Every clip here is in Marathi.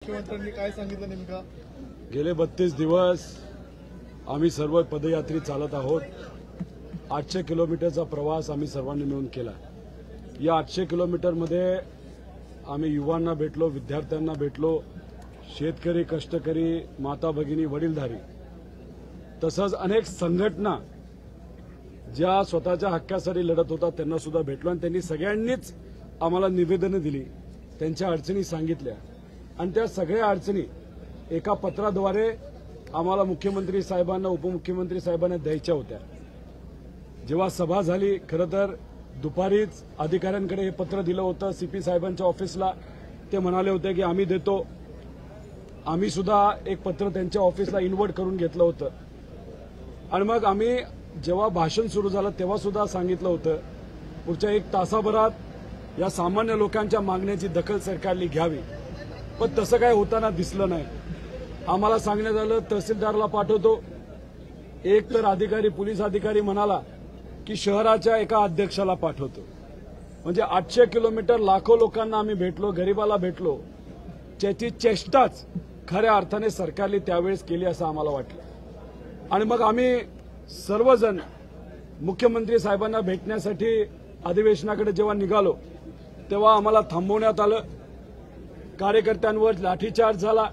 मुख्यमंत्र्यांनी काय सांगितलं नेमका? गेले 32 दिवस आम्ही सर्व पदयात्री चालत आहोत। 800 किलोमीटरचा प्रवास आम्ही सर्वांनी मिळून केला। या 800 किलोमीटरमध्ये आम्ही युवांना भेटलो, विद्यार्थ्यांना भेटलो, शेतकरी, कष्टकरी, माता भगिनी, वडीलधारी, तसंच अनेक संघटना ज्या स्वतःच्या हक्कासाठी लढत होतात त्यांना सुद्धा भेटलो आणि त्यांनी सगळ्यांनीच आम्हाला निवेदनं दिली, त्यांच्या अडचणी सांगितल्या आणि त्या सगळ्या अडचणी एका पत्राद्वारे आम्हाला मुख्यमंत्री साहेबांना, उपमुख्यमंत्री साहेबांना द्यायच्या होत्या। जेव्हा सभा झाली, खरं तर दुपारीच अधिकाऱ्यांकडे हे पत्र दिलं होतं सीपी साहेबांच्या ऑफिसला। ते म्हणाले होते की आम्ही देतो। आम्ही सुद्धा एक पत्र त्यांच्या ऑफिसला इन्व्हर्ट करून घेतलं होतं आणि मग आम्ही जेव्हा भाषण सुरू झालं तेव्हा सुद्धा सांगितलं होतं पुढच्या 1 तासाभरात या सामान्य लोकांच्या मागण्याची दखल सरकारने घ्यावी, पण तसं काय होताना दिसलं नाही। आम्हाला सांगण्यात आलं तहसीलदारला पाठवतो, एक तर अधिकारी, पोलीस अधिकारी म्हणाला की शहराच्या एका अध्यक्षाला पाठवतो। म्हणजे 800 किलोमीटर लाखो लोकांना आम्ही भेटलो, गरीबाला भेटलो, ज्याची चेष्टाच खऱ्या अर्थाने सरकारने त्यावेळेस केली असं आम्हाला वाटलं। आणि मग आम्ही सर्वजण मुख्यमंत्री साहेबांना भेटण्यासाठी अधिवेशनाकडे जेव्हा निघालो तेव्हा आम्हाला थांबवण्यात आलं। कार्यकर्त्यांवर लाठीचार्ज झाला।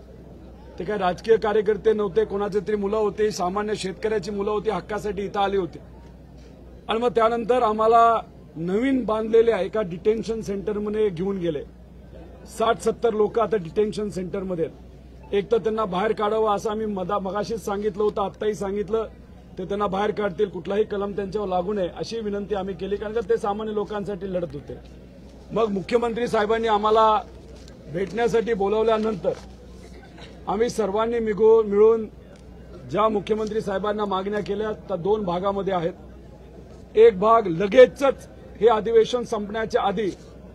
ते काय राजकीय कार्यकर्ते नव्हते, कोणाचे तरी मुलं होते, सामान्य शेतकऱ्याची मुलं होती, हक्कासाठी इथं आली होती। आणि मग त्यानंतर आम्हाला नवीन बांधलेल्या एका डिटेन्शन सेंटरमध्ये घेऊन गेले। 60-70 लोक आता डिटेन्शन सेंटरमध्ये। एक तर त्यांना बाहेर काढावं असं आम्ही मगाशीच सांगितलं होतं, आत्ताही सांगितलं, ते त्यांना बाहेर काढतील, कुठलाही कलम त्यांच्यावर लागू नये अशी विनंती आम्ही केली, कारण ते सामान्य लोकांसाठी लढत होते। मग मुख्यमंत्री साहेबांनी आम्हाला भेटण्यासाठी बोलावल्यानंतर आम्ही सर्वांनी मिळून ज्या मुख्यमंत्री साहेबांना मागण्या केल्या त्या 2 भागामध्ये आहेत। एक भाग लगेचच हे अधिवेशन संपण्याच्या आधी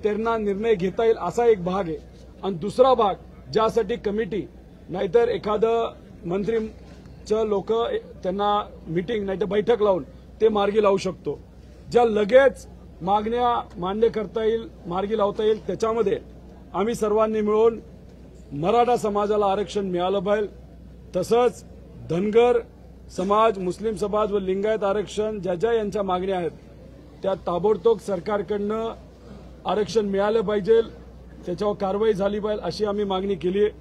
त्यांना निर्णय घेता येईल असा एक भाग आहे आणि दुसरा भाग ज्यासाठी कमिटी नाहीतर एखादं मंत्रीचं लोक त्यांना मीटिंग नाहीतर बैठक लावून ते मार्गी लावू शकतो। ज्या लगेच मागण्या मान्य करता येईल, मार्गी लावता येईल, त्याच्यामध्ये आम्ही सर्वांनी मिळून मराठा समाजाला आरक्षण मिळालं पाहिजे, तसंच धनगर समाज, मुस्लिम समाज व लिंगायत आरक्षण ज्या यांच्या मागण्या आहेत त्या ताबडतोब सरकारकडनं आरक्षण मिळालं पाहिजे, त्याच्यावर कारवाई झाली पाहिजे अशी आम्ही मागणी केली आहे।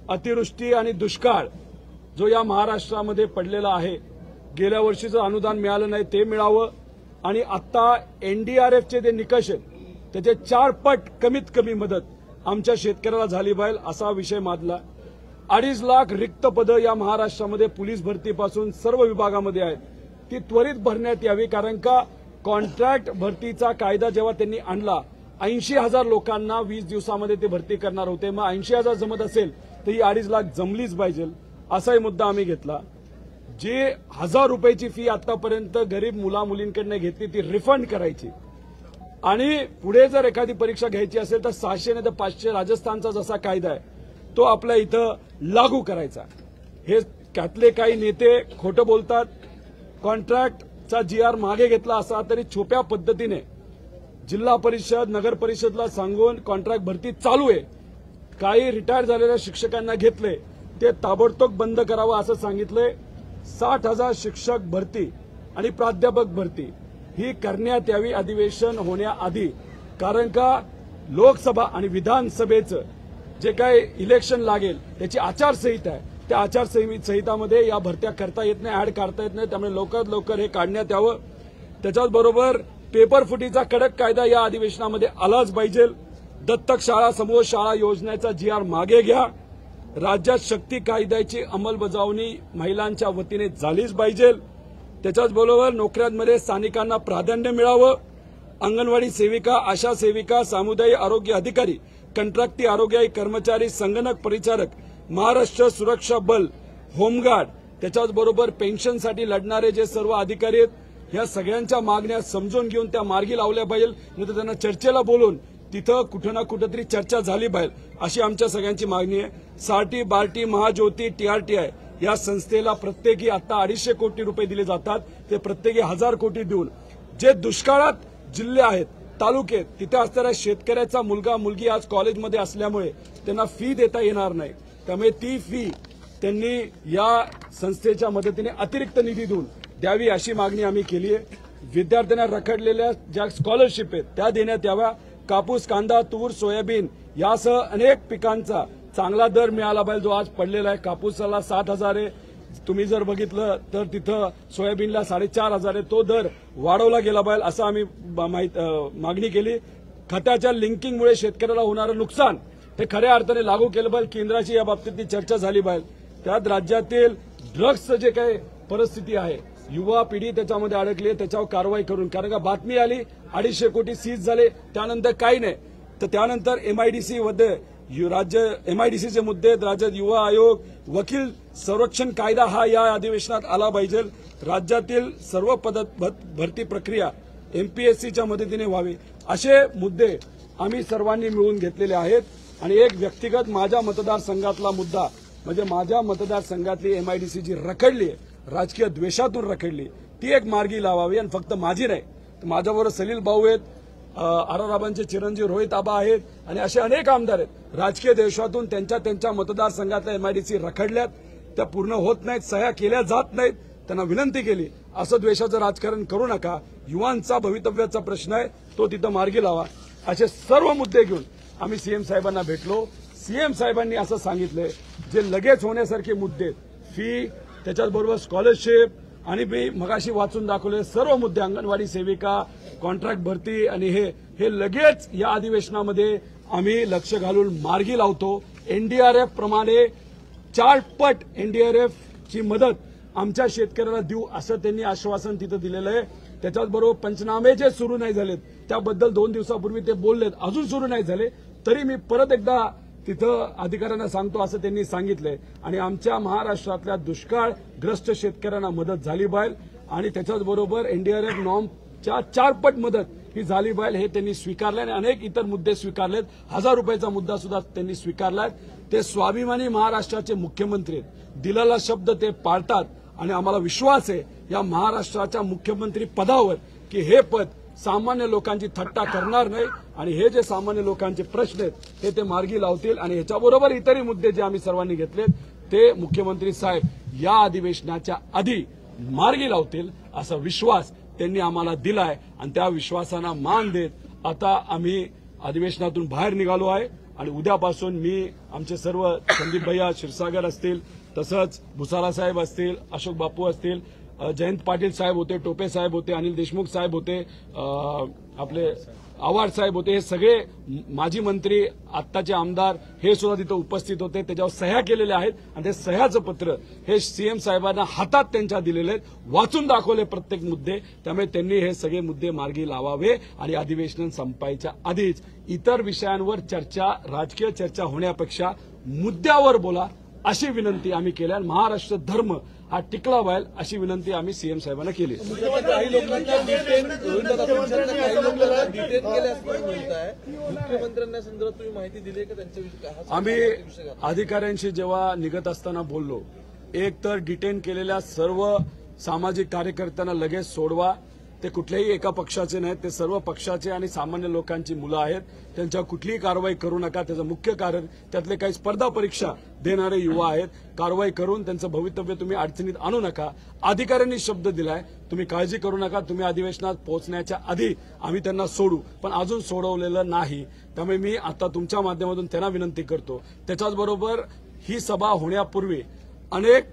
अतिवृष्टी आणि दुष्काळ जो या महाराष्ट्रामध्ये पडलेला आहे, गेल्या वर्षीचं अनुदान मिळालं नाही ते मिळावं आणि आता एनडीआरएफचे जे निकष आहेत त्याचे 4 पट कमीत कमी मदत आमच्या शेतकऱ्याला झाली पाहिजे असा विषय मांडला। 2.5 लाख रिक्त पदं या महाराष्ट्रामध्ये पोलीस भरतीपासून सर्व विभागामध्ये आहेत, ती त्वरित भरण्यात यावी, कारण का कॉन्ट्रॅक्ट भरतीचा कायदा जेव्हा त्यांनी आणला 80,000 लोकांना 20 दिवसामध्ये ते भरती करणार होते। मग 80,000 जमत असेल तर ही 2.5 लाख जमलीच पाहिजे असाही मुद्दा आम्ही घेतला। जे 1000 रुपयाची फी आतापर्यंत गरीब मुला मुलींकडनं घेतली ती रिफंड करायची आणि पुढे जर एखादी परीक्षा घ्यायची असेल तर 600 नाही तर 500 राजस्थानचा जसा कायदा आहे तो आपल्या इथं लागू करायचा। हे त्यातले काही नेते खोटं बोलतात। कॉन्ट्रॅक्टचा GR मागे घेतला असा तरी छुप्या पद्धतीने जिल्हा परिषद, नगर परिषदला सांगून कॉन्ट्रॅक्ट भरती चालू आहे। काही रिटायर झालेल्या शिक्षकांना घेतले ते ताबडतोब बंद करावं असं सांगितलंय। 60,000 शिक्षक भरती आणि प्राध्यापक भरती ही करण्यात यावी अधिवेशन होण्याआधी, कारण का लोकसभा आणि विधानसभेचं जे काही इलेक्शन लागेल त्याची आचारसंहिता आहे, त्या आचारसंहितामध्ये या भरत्या करता येत नाही, ऍड करता येत नाही, त्यामुळे लवकरात लवकर हे काढण्यात यावं। त्याच्याचबरोबर पेपर फुटीचा कडक कायदा या अधिवेशनामध्ये आलाच पाहिजे। दत्तक शाळा, समूह शाळा योजनेचा GR मागे घ्या। राज्यात शक्ती कायद्याची अंमलबजावणी महिलांच्या वतीने झालीच पाहिजे। त्याच्याचबरोबर नोकऱ्यांमध्ये स्थानिकांना प्राधान्य मिळावं। अंगणवाडी सेविका, आशा सेविका, सामुदायिक आरोग्य अधिकारी, कंत्राटी आरोग्य कर्मचारी, संगणक परिचारक, महाराष्ट्र सुरक्षा बल, होमगार्ड, त्याच्याचबरोबर पेन्शनसाठी लढणारे जे सर्व अधिकारी आहेत ह्या सगळ्यांच्या मागण्या समजून घेऊन त्या मार्गी लावल्या पाहिजे, नाहीतर त्यांना चर्चेला बोलून तिथं कुठं ना कुठंतरी चर्चा झाली पाहिजे अशी आमच्या सगळ्यांची मागणी आहे। सारटी, बार्टी, महाज्योती, TRTI या संस्थेला प्रत्येकी आता 250 कोटी रुपये दिले जातात, ते प्रत्येकी 1000 कोटी देऊन जे दुष्काळात जिल्हे आहेत तालुके तिथे असणाऱ्या शेतकऱ्याचा मुलगा मुलगी आज कॉलेजमध्ये असल्यामुळे त्यांना फी देता येणार नाही, त्यामुळे ती फी त्यांनी या संस्थेच्या मदतीने अतिरिक्त निधी देऊन द्यावी अशी मागणी आम्ही केली आहे. विद्यार्थ्यांना रखडलेल्या ज्या स्कॉलरशिप आहेत त्या देण्यात याव्या. कापूस, कांदा, तूर, सोयाबीन यासह अनेक पिकांचा चांगला दर मिळाला पाहिजे, जो आज पडलेला आहे. कापूसाला 7,000 आहे, तुम्ही जर बघितलं तर तिथं सोयाबीनला 4,500 आहे. तो दर वाढवला गेला पाहिजे असं आम्ही मागणी केली. खताच्या लिंकिंगमुळे शेतकऱ्याला होणारं नुकसान हे खऱ्या अर्थाने लागू केलं पाहिजे. केंद्राची या बाबतीतली चर्चा झाली पाहिजे. त्यात राज्यातील ड्रग्सचं जे काही परिस्थिती आहे, युवा पिढी त्याच्यामध्ये अडकली आहे, त्याच्यावर कारवाई करून, कारण का बातमी आली 250 कोटी सीज झाले, त्यानंतर काही नाही. तर त्यानंतर एमआयडीसी मध्ये राज्य एमआयडीसीचे मुद्दे, राज्यात युवा आयोग, वकील संरक्षण कायदा हा या अधिवेशनात आला पाहिजे. राज्यातील सर्व पद भरती प्रक्रिया एमपीएससीच्या मदतीने व्हावी, असे मुद्दे आम्ही सर्वांनी मिळून घेतलेले आहेत. आणि एक व्यक्तिगत माझ्या मतदारसंघातला मुद्दा म्हणजे माझ्या मतदारसंघातली एमआयडीसी जी रखडली आहे, राजकीय द्वेषातून रखडली, ती एक मार्गी लावावी. आणि फक्त माझी नाही, माझ्याबरोबर सलील भाऊ आहेत, आराराबांचे चिरंजीव रोहित आबा आहेत आणि असे अनेक आमदार आहेत. राजकीय द्वेषातून त्यांच्या मतदारसंघातल्या एमआयडीसी रखडल्यात, त्या पूर्ण होत नाहीत, सह्या केल्या जात नाहीत. त्यांना विनंती केली, असं द्वेषाचं राजकारण करू नका. युवांचा भवितव्याचा प्रश्न आहे, तो तिथं मार्गी लावा. असे सर्व मुद्दे घेऊन आम्ही सीएम साहेबांना भेटलो. सीएम साहेबांनी असं सांगितलंय, जे लगेच होण्यासारखे मुद्दे, फी, त्याच्याचबरोबर स्कॉलरशिप आणि मी मगाशी वाचून दाखवले सर्व मुद्दे, अंगणवाडी सेविका, कॉन्ट्रॅक्ट भरती आणि हे लगेच या अधिवेशनामध्ये आम्ही लक्ष घालून मार्गी लावतो. एनडीआरएफ प्रमाणे 4 पट एनडीआरएफची मदत आमच्या शेतकऱ्याला देऊ असं त्यांनी आश्वासन तिथं दिलेलं आहे. त्याच्याचबरोबर पंचनामे जे सुरू नाही झालेत त्याबद्दल 2 दिवसापूर्वी ते बोललेत, अजून सुरू नाही झाले, तरी मी परत एकदा तिथं अधिकाऱ्यांना सांगतो असं त्यांनी सांगितलंय. आणि आमच्या महाराष्ट्रातल्या दुष्काळग्रस्त शेतकऱ्यांना मदत झाली पाहिजे आणि त्याच्याचबरोबर एनडीआरएफ नॉर्मच्या 4 पट मदत ही झाली पाहिजे हे त्यांनी स्वीकारलं आणि अनेक इतर मुद्दे स्वीकारलेत. 1000 रुपयाचा मुद्दा सुद्धा त्यांनी स्वीकारलाय. ते स्वाभिमानी महाराष्ट्राचे मुख्यमंत्री आहेत, दिलेला शब्द ते पाळतात आणि आम्हाला विश्वास आहे या महाराष्ट्राच्या मुख्यमंत्री पदावर की हे पद सामान्य लोकांची थट्टा करणार नाही आणि हे जे सामान्य लोकांचे प्रश्न आहेत ते मार्गी लावतील. आणि ह्याच्याबरोबर इतरही मुद्दे जे आम्ही सर्वांनी घेतलेत ते मुख्यमंत्री साहेब या अधिवेशनाच्या आधी मार्गी लावतील असा विश्वास त्यांनी आम्हाला दिलाय. आणि त्या विश्वासांना मान देत आता आम्ही अधिवेशनातून बाहेर निघालो आहे. आणि उद्यापासून मी आमचे सर्व संदीप भैया क्षीरसागर असतील, तसंच भुसारा साहेब असतील, अशोक बापू असतील, जयंत पाटील साहेब होते, टोपे साहेब होते, अनिल देशमुख साहेब होते, आपले आव्हाड साहेब होते, हे सगळे माजी मंत्री, आत्ताचे आमदार हे सुद्धा तिथं उपस्थित होते. त्याच्यावर सह्या केलेल्या आहेत आणि ते सह्याचं पत्र हे सीएम साहेबांना हातात त्यांच्या दिलेले आहेत, वाचून दाखवले प्रत्येक मुद्दे. त्यामुळे त्यांनी हे सगळे मुद्दे मार्गी लावावे आणि अधिवेशन संपायच्या आधीच इतर विषयांवर चर्चा, राजकीय चर्चा होण्यापेक्षा मुद्द्यावर बोला अशी विनंती आम्ही केल्या. महाराष्ट्र धर्म हा टिकला पाहिजे अशी विनंती आम्ही सीएम साहेबांना केली. काही लोकांना डिटेन केले असं म्हणत आहे, मुख्यमंत्र्यांना संदर्भात तुम्ही माहिती दिली का त्यांच्याविषयी? आम्ही अधिकाऱ्यांशी जेव्हा निघत असताना बोललो, एक तर डिटेन केलेल्या सर्व सामाजिक कार्यकर्त्यांना लगेच सोडवा. ते कुठल्याही एका पक्षाचे नाहीत, ते सर्व पक्षाचे आणि सामान्य लोकांची मुलं आहेत. त्यांच्यावर कुठलीही कारवाई करू नका. त्याचं मुख्य कारण त्यातले काही स्पर्धा परीक्षा देणारे युवा आहेत. कारवाई करून त्यांचं भवितव्य तुम्ही अडचणीत आणू नका. अधिकाऱ्यांनी शब्द दिलाय, तुम्ही काळजी करू नका, तुम्ही अधिवेशनात पोहोचण्याच्या आधी आम्ही त्यांना सोडू, पण अजून सोडवलेलं नाही. त्यामुळे मी आता तुमच्या माध्यमातून त्यांना विनंती करतो. त्याच्याचबरोबर ही सभा होण्यापूर्वी अनेक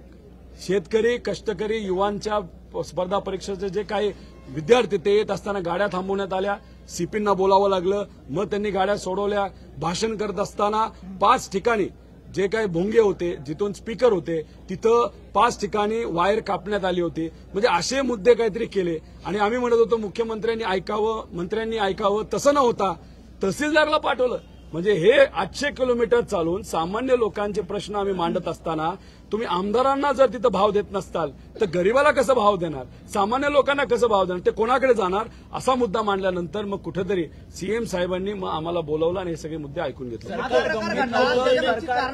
शेतकरी, कष्टकरी, युवांच्या स्पर्धा परीक्षेचे जे काही विद्यार्थी ते येत असताना गाड्या थांबवण्यात आल्या, सीपींना बोलावं लागलं, मग त्यांनी गाड्या सोडवल्या. भाषण करत असताना 5 ठिकाणी जे काही भोंगे होते, जिथून स्पीकर होते तिथं 5 ठिकाणी वायर कापण्यात आली होती. म्हणजे असे मुद्दे काहीतरी केले आणि आम्ही म्हणत होतो मुख्यमंत्र्यांनी ऐकावं, मंत्र्यांनी ऐकावं, तसं न होता तहसीलदारला पाठवलं. म्हणजे हे 800 किलोमीटर चालून सामान्य लोकांचे प्रश्न आम्ही मांडत असताना तुम्ही आमदारांना जर तिथं भाव देत नसताल तर गरीबाला कसं भाव देणार, सामान्य लोकांना कसं भाव देणार, ते कोणाकडे जाणार, असा मुद्दा मांडल्यानंतर मग कुठेतरी सीएम साहेबांनी मग आम्हाला बोलावलं आणि हे सगळे मुद्दे ऐकून घेतले. कारण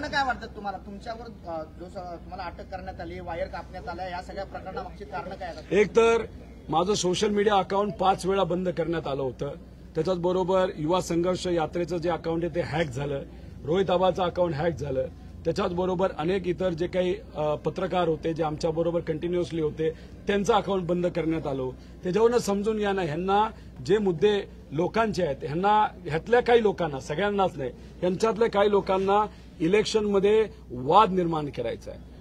काय वाटतं तुम्हाला, तुमच्यावर जो तुम्हाला अटक करण्यात आली, वायर कापण्यात आल्या, या सगळ्या प्रकरणामागची कारण काय? एक तर माझं सोशल मीडिया अकाउंट 5 वेळा बंद करण्यात आलं होतं. त्याच्याचबरोबर युवा संघर्ष यात्रेचं जे अकाउंट आहे ते हॅक झालं, रोहित आबाचं अकाउंट हॅक झालं, त्याच्याचबरोबर अनेक इतर जे काही पत्रकार होते जे आमच्याबरोबर कंटिन्युअसली होते त्यांचं अकाउंट बंद करण्यात आलं. त्याच्यावरनं समजून घ्या ना, ह्यांना जे मुद्दे लोकांचे आहेत ह्यांना, ह्यातल्या काही लोकांना, सगळ्यांनाच नाही, ह्यांच्यातल्या काही लोकांना इलेक्शनमध्ये वाद निर्माण करायचा आहे.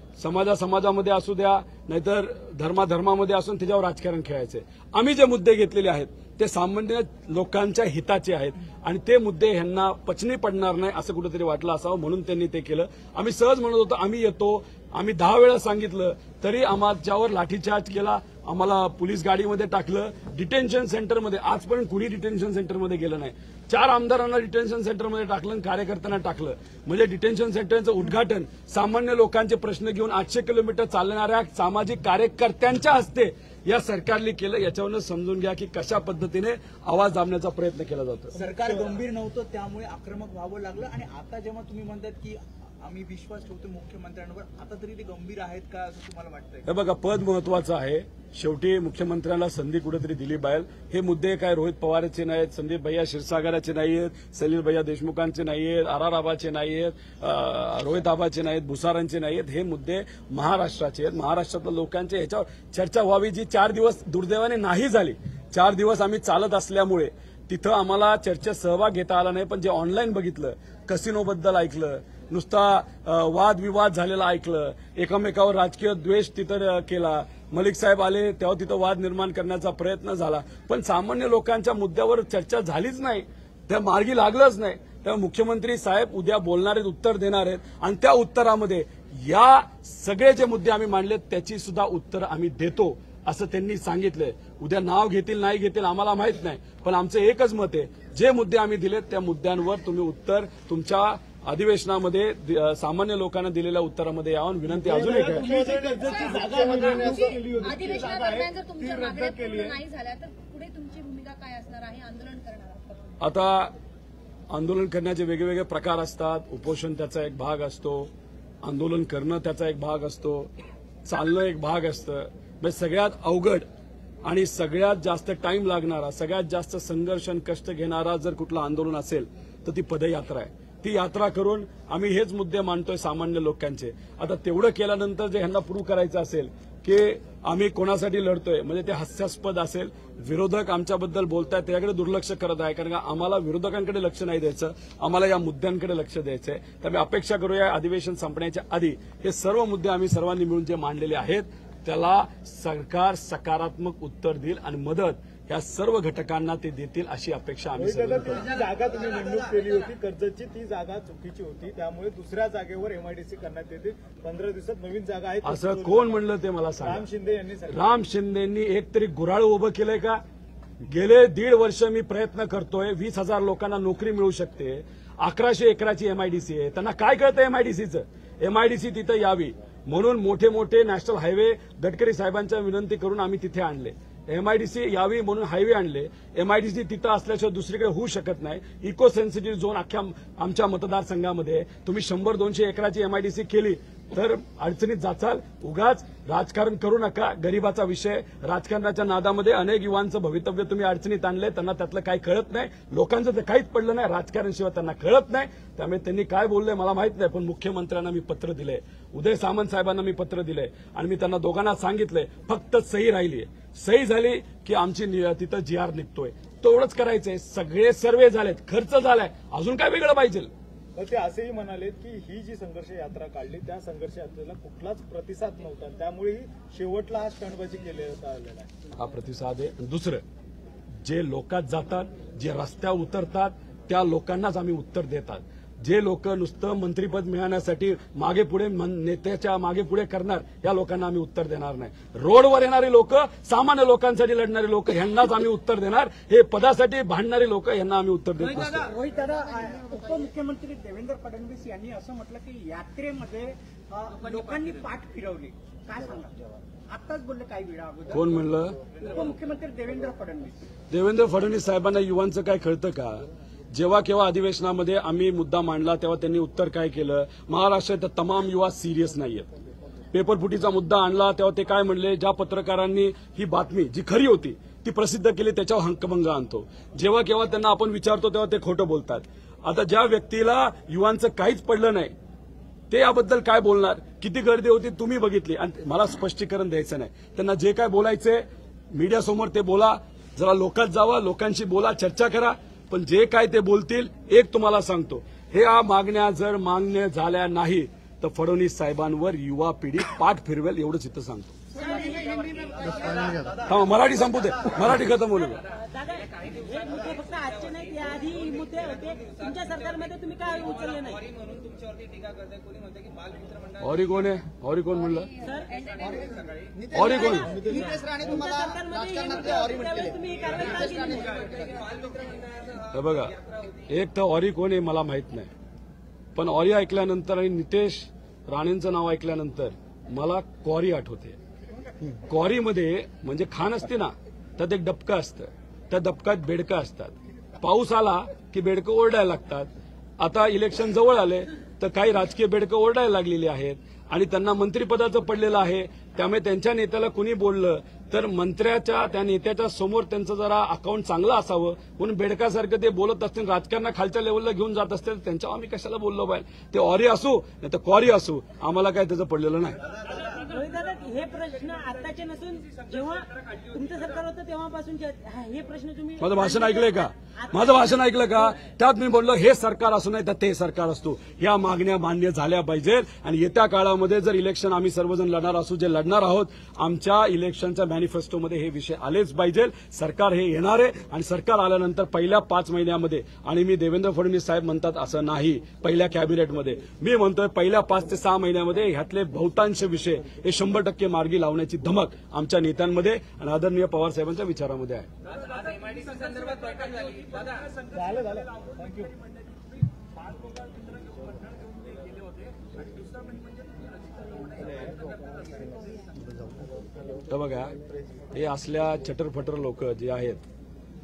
समाजामध्ये असू द्या, नाहीतर धर्मामध्ये असून त्याच्यावर राजकारण खेळायचंय. आम्ही जे मुद्दे घेतलेले आहेत ते सामान्य लोकांच्या हिताचे आहेत आणि ते मुद्दे ह्यांना पचनी पडणार नाही असं कुठेतरी वाटलं असावं म्हणून त्यांनी ते केलं. आम्ही सहज म्हणत होतो आम्ही येतो, आम्ही 10 वेळा सांगितलं तरी आमच्यावर लाठीचार्ज केला, आम्हाला पोलीस गाडीमध्ये टाकलं, डिटेन्शन सेंटरमध्ये. आजपर्यंत कुणी डिटेन्शन सेंटरमध्ये गेलं नाही. 4 आमदारांना डिटेन्शन सेंटरमध्ये टाकलं आणि कार्यकर्त्यांना टाकलं. म्हणजे डिटेन्शन सेंटरचं उद्घाटन सामान्य लोकांचे प्रश्न घेऊन 800 किलोमीटर चालणाऱ्या सामाजिक कार्यकर्त्यांच्या हस्ते या सरकारने केलं. याच्यावरून समजून घ्या की कशा पद्धतीने आवाज दाबण्याचा प्रयत्न केला जातो. सरकार गंभीर नव्हतं त्यामुळे आक्रमक व्हावं लागलं आणि आता जेव्हा तुम्ही म्हणतात की आम्ही विश्वास ठेवतो मुख्यमंत्र्यांवर, आता तरी ते गंभीर आहेत का असं तुम्हाला वाटतंय? हे बघा, पद महत्वाचं आहे. शेवटी मुख्यमंत्र्यांना संधी कुठेतरी दिली पाहिजे. हे मुद्दे काय रोहित पवारचे नाहीत, संदीप भैया क्षीरसागराचे नाहीयेत, सलील भैया देशमुखांचे नाहीयेत, आर आबाचे नाहीयेत, रोहित आबाचे नाहीत, भुसारांचे नाहीयेत. हे मुद्दे महाराष्ट्राचे आहेत. महाराष्ट्रातल्या लोकांचे ह्याच्यावर चर्चा व्हावी, जी 4 दिवस दुर्दैवाने नाही झाली. 4 दिवस आम्ही चालत असल्यामुळे तिथं आम्हाला चर्चेत सहभाग घेता आला नाही. पण जे ऑनलाईन बघितलं, कसिनोबद्दल ऐकलं, नुसता वादविवाद झालेला ऐकलं, एकमेकावर राजकीय द्वेष तिथं केला, मलिक साहेब आले तेव्हा तिथं वाद निर्माण करण्याचा प्रयत्न झाला, पण सामान्य लोकांच्या मुद्द्यावर चर्चा झालीच नाही, त्या मार्गी लागलंच नाही. तेव्हा मुख्यमंत्री साहेब उद्या बोलणार आहेत, उत्तर देणार आहेत आणि त्या उत्तरामध्ये या सगळे जे मुद्दे आम्ही मांडलेत त्याची सुद्धा उत्तर आम्ही देतो असं त्यांनी सांगितलंय. उद्या नाव घेतील नाही घेतील आम्हाला माहित नाही, पण आमचं एकच मत आहे, जे मुद्दे आम्ही दिलेत त्या मुद्द्यांवर तुम्ही उत्तर तुमच्या अधिवेशनामध्ये सामान्य लोकांना दिलेल्या उत्तरामध्ये यावं. विनंती अजून एक आहे, अधिवेशनादरम्यान जर तुमच्या मागण्या पूर्ण नाही झाल्या तर पुढे तुमची भूमिका काय असणार आहे? आंदोलन करणार आहात? आता आंदोलन करण्याचे वेगवेगळे प्रकार असतात. उपोषण त्याचा एक भाग असतो, आंदोलन करणं त्याचा एक भाग असतो, चालणं एक भाग असतं. म्हणजे सगळ्यात अवघड आणि सगळ्यात जास्त टाइम लागणारा, सगळ्यात जास्त संघर्ष आणि कष्ट घेणारा जर कुठलं आंदोलन असेल तर ती पदयात्रा आहे. ती यात्रा करून आम्ही हेच मुद्दे मांडतोय सामान्य लोकांचे. आता तेवढं केल्यानंतर जे ह्यांना प्रूव्ह करायचं असेल की आम्ही कोणासाठी लढतोय, म्हणजे ते हास्यास्पद असेल. विरोधक आमच्याबद्दल बोलतायत त्याकडे दुर्लक्ष करत आहे, कारण का आम्हाला विरोधकांकडे लक्ष नाही द्यायचं, आम्हाला या मुद्द्यांकडे लक्ष द्यायचंय. त्यामुळे अपेक्षा करूया अधिवेशन संपण्याच्या आधी हे सर्व मुद्दे आम्ही सर्वांनी मिळून जे मांडलेले आहेत त्याला सरकार सकारात्मक उत्तर देईल आणि मदत या सर्व घटकांना ते देतील अशी अपेक्षा आम्ही जी जागा तुम्ही नेमणूक केली होती कर्जतची, ती जागा चुकीची होती, त्यामुळे दुसऱ्या जागेवर एमआयडीसी करण्यात येते. 15 दिवसात नवीन जागा आहे असं कोण म्हणलं ते मला सांगा. राम शिंदे यांनी राम शिंदेंनी एक तरी गुऱ्हाळ उभं केलंय का? गेले 1.5 वर्ष मी प्रयत्न करतोय, 20,000 लोकांना नोकरी मिळू शकते, 1100 एकराची एमआयडीसी आहे. त्यांना काय कळतं एमआयडीसीचं? एमआयडीसी तिथं यावी म्हणून मोठे मोठे नॅशनल हायवे गडकरी साहेबांच्या विनंती करून आम्ही तिथे आणले. एमआयडीसी यावी म्हणून हायवे आणले. एमआयडीसी तिथं असल्याशिवाय दुसरीकडे होऊ शकत नाही. इको सेन्सिटिव्ह झोन अख्ख्या आमच्या मतदारसंघामध्ये तुम्ही 100-200 एकराची एमआयडीसी केली तर अडचणीत जाचाल. उगाच राजकारण करू नका. गरीबाचा विषय, राजकारणाच्या नादामध्ये अनेक युवांचं भवितव्य तुम्ही अडचणीत आणलंय. त्यांना त्यातलं काही कळत नाही. लोकांचं तर काहीच पडलं नाही. राजकारणाशिवाय त्यांना कळत नाही. त्यामुळे त्यांनी काय बोललंय मला माहित नाही, पण मुख्यमंत्र्यांना मी पत्र दिलंय, उदय सामंत साहेबांना मी पत्र दिलंय आणि मी त्यांना दोघांना सांगितलंय फक्त सही राहिलीय. सही झाली की आमची तिथं GR निघतोय. तेवढंच करायचंय. सगळे सर्वे झालेत, खर्च झालाय, अजून काय वेगळं पाहिजे? तर ते असेही म्हणाले की ही जी संघर्ष यात्रा काढली त्या संघर्ष यात्रेला कुठलाच प्रतिसाद नव्हता, त्यामुळे शेवटला हा स्टंटबाजी केलेला आलेला आहे. हा प्रतिसाद आहे. दुसरं, जे लोकात जातात, जे रस्त्यावर उतरतात त्या लोकांनाच आम्ही उत्तर देतात. जे लोक नुसतं मंत्रीपद मिळवण्यासाठी मागे पुढे नेत्याच्या मागे पुढे करणार या लोकांना आम्ही उत्तर देणार नाही. रोडवर येणारी लोक, सामान्य लोकांसाठी लढणारे लोक यांनाच आम्ही उत्तर देणार. हे पदासाठी भांडणारी लोक यांना आम्ही उत्तर देत नसतो. रोहित दादा, उपमुख्यमंत्री देवेंद्र फडणवीस यांनी असं म्हटलं की यात्रेमध्ये लोकांनी पाठ फिरवली, काय सांगा? आताच बोलले काही वेळा अगोदर. कोण म्हणलं? उपमुख्यमंत्री देवेंद्र फडणवीस. देवेंद्र फडणवीस साहेबांना युवांचं काय कळतं का? जेव्हा केव्हा अधिवेशनामध्ये आम्ही मुद्दा मांडला तेव्हा त्यांनी उत्तर काय केलं? महाराष्ट्रात तमाम युवा सिरियस नाहीयेत. पेपरफुटीचा मुद्दा आणला तेव्हा ते काय म्हणले? ज्या पत्रकारांनी ही बातमी जी खरी होती ती प्रसिद्ध केली त्याच्यावर हक्कभंग आणतो. जेव्हा केव्हा त्यांना आपण विचारतो तेव्हा ते खोटं बोलतात. आता ज्या व्यक्तीला युवांचं काहीच पडलं नाही ते याबद्दल काय बोलणार? किती गर्दी होती तुम्ही बघितली. आणि मला स्पष्टीकरण द्यायचं नाही. त्यांना जे काय बोलायचंय मीडियासमोर ते बोला, जरा लोकात जावा, लोकांशी बोला, चर्चा करा. पण जे काय ते बोलतील, एक तुम्हाला सांगतो, ह्या मागण्या जर मान्य झाल्या नाही तर फडणवीस साहेबांवर युवा पिढी पाठ फिरवेल, एवढंच इथं सांगतो. हा, मराठी संपू दे, मराठी खतम होईल. दादा, हे मुद्दे फक्त आजचे नाहीत, याआधी मुद्दे होते. तुमच्या सरकारमध्ये तुम्ही काय उचलले नाही? औरी कोण आहे? औरी कोण म्हणलं? औरी कोण? नितेश राणे तुम्हाला राजकारणात ऑरी म्हटले. तुम्ही ही कारवाई का केली नाही? हे बघा, एक तर ऑरी कोण आहे मला माहित नाही, पण ऑरी ऐकल्यानंतर आणि नितेश राणेंचं नाव ऐकल्यानंतर मला क्वारी आठवते. क्वारीमध्ये म्हणजे खाण असते ना, त्यात एक डबकं असतं, त्या डबकात बेडकं असतात. पाऊस आला की बेडकं ओरडायला लागतात. आता इलेक्शन जवळ आले तर काही राजकीय बेडकं ओरडायला लागलेली आहेत आणि त्यांना मंत्रिपदाचं पडलेलं आहे. त्यामुळे त्यांच्या नेत्याला कुणी बोललं तर मंत्र्याच्या त्या नेत्याच्या समोर त्यांचं जरा अकाउंट चांगलं असावं म्हणून बेडकासारखं ते बोलत असतील, राजकारणा खालच्या लेवलला घेऊन जात असतील. त्यांच्यावर आम्ही कशाला बोललो पाहिजे? ते ऑरी असू नाही तर क्वारी असू, आम्हाला काय त्याचं पडलेलं नाही. रोहित दादा, हे प्रश्न आताचे नसून जेव्हा तुमचं सरकार होतं तेव्हापासूनचे हे प्रश्न तुम्ही माझं भाषण ऐकलंय का? माझं भाषण ऐकलं का? त्यात मी बोललो हे सरकार असू नाही तर ते सरकार असतो. या मागण्या मान्य झाल्या पाहिजेत आणि येत्या काळामध्ये जर इलेक्शन आम्ही सर्वजण लढणार असू, जे लढणार आहोत, आमच्या इलेक्शनच्या मॅनिफेस्टोमध्ये हे विषय आलेच पाहिजे. सरकार हे येणार आहे आणि सरकार आल्यानंतर पहिल्या 5 महिन्यामध्ये, आणि मी देवेंद्र फडणवीस साहेब म्हणतात असं नाही पहिल्या कॅबिनेटमध्ये, मी म्हणतोय पहिल्या 5 ते 6 महिन्यामध्ये ह्यातले बहुतांश विषय हे 100% मार्गी लावण्याची धमक आमच्या नेत्यांमध्ये आणि आदरणीय पवार साहेबांच्या विचारामध्ये आहे. झालं थँक्यू. तर बघा, हे असल्या चटरफटर लोक जे आहेत,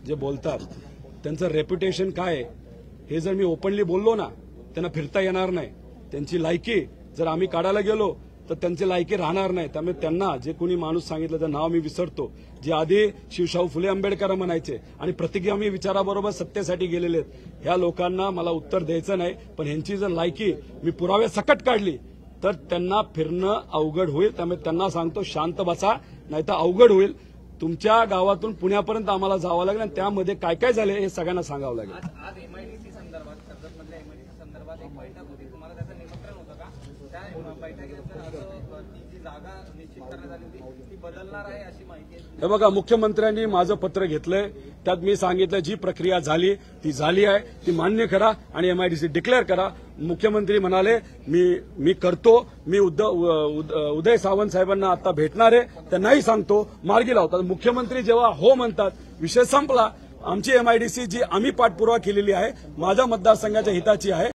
जे बोलतात, त्यांचं रेप्युटेशन काय आहे हे जर मी ओपनली बोललो ना, त्यांना फिरता येणार नाही. त्यांची लायकी जर आम्ही काढायला गेलो तर त्यांची लायकी राहणार नाही. त्यामुळे त्यांना जे कोणी माणूस सांगितलं तर नाव मी विसरतो, जे आधी शिवशाहू फुले आंबेडकर म्हणायचे आणि प्रतिगामी विचाराबरोबर सत्तेसाठी गेलेले आहेत, ह्या लोकांना मला उत्तर द्यायचं नाही. पण ह्यांची जर लायकी मी पुराव्या सकट काढली तर त्यांना फिरणं अवघड होईल. त्यामुळे त्यांना सांगतो शांत बसा, नाही तर अवघड होईल. तुमच्या गावातून पुण्यापर्यंत आम्हाला जावं लागेल आणि त्यामध्ये काय काय झाले हे सगळ्यांना सांगावं लागेल. आज एमआयडीसी संदर्भात, कर्जतमधल्या एमआयडीसी संदर्भात एक बैठक होती, तुम्हाला त्याचं निमंत्रण होतं का? त्या बैठकीनंतर ती जी जागा निश्चित करण्यात आली होती ती बदलणार आहे अशी माहिती आहे. हे बघा, मुख्यमंत्र्यांनी माझं पत्र घेतलंय, त्यात मी सांगितलं जी प्रक्रिया झाली ती झाली आहे, ती मान्य करा आणि एमआयडीसी डिक्लेअर करा. मुख्यमंत्री म्हणाले मी करतो. मी उदय सामंत साहेबांना आता भेटणार आहे, त्यांनाही सांगतो मार्गी लावतात. मुख्यमंत्री जेव्हा हो म्हणतात विषय संपला. आमची एमआयडीसी जी आम्ही पाठपुरावा केलेली आहे, माझ्या मतदारसंघाच्या हिताची आहे,